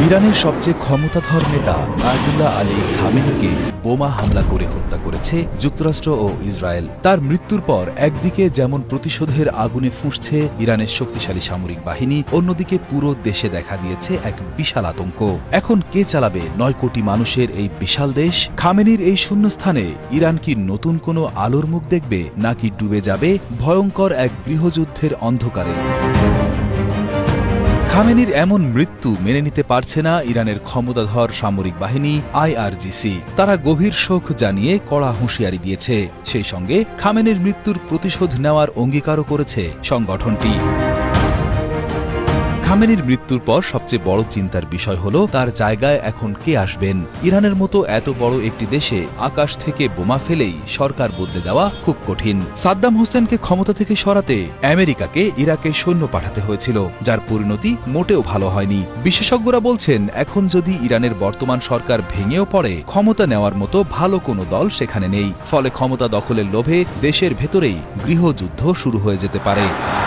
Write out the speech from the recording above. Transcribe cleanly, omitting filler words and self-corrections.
ইরানের সবচেয়ে ক্ষমতাধর নেতা আয়াতুল্লাহ আলী খামেনিকে বোমা হামলা করে হত্যা করেছে যুক্তরাষ্ট্র ও ইসরায়েল। তার মৃত্যুর পর একদিকে যেমন প্রতিশোধের আগুনে ফুঁসছে ইরানের শক্তিশালী সামরিক বাহিনী, অন্যদিকে পুরো দেশে দেখা দিয়েছে এক বিশাল আতঙ্ক। এখন কে চালাবে ৯ কোটি মানুষের এই বিশাল দেশ? খামেনির এই শূন্যস্থানে ইরান কি নতুন কোনো আলোর মুখ দেখবে, নাকি ডুবে যাবে ভয়ঙ্কর এক গৃহযুদ্ধের অন্ধকারে? খামেনির এমন মৃত্যু মেনে নিতে পারছে না ইরানের ক্ষমতাধর সামরিক বাহিনী আইআরজিসি। তারা গভীর শোক জানিয়ে কড়া হুঁশিয়ারি দিয়েছে। সেই সঙ্গে খামেনির মৃত্যুর প্রতিশোধ নেওয়ার অঙ্গীকারও করেছে সংগঠনটি। খামেনির মৃত্যুর পর সবচেয়ে বড় চিন্তার বিষয় হল তার জায়গায় এখন কে আসবেন। ইরানের মতো এত বড় একটি দেশে আকাশ থেকে বোমা ফেলেই সরকার বদলে দেওয়া খুব কঠিন। সাদ্দাম হোসেনকে ক্ষমতা থেকে সরাতে আমেরিকাকে ইরাকে সৈন্য পাঠাতে হয়েছিল, যার পরিণতি মোটেও ভালো হয়নি। বিশেষজ্ঞরা বলছেন, এখন যদি ইরানের বর্তমান সরকার ভেঙেও পড়ে, ক্ষমতা নেওয়ার মতো ভালো কোনো দল সেখানে নেই। ফলে ক্ষমতা দখলের লোভে দেশের ভেতরেই গৃহযুদ্ধ শুরু হয়ে যেতে পারে।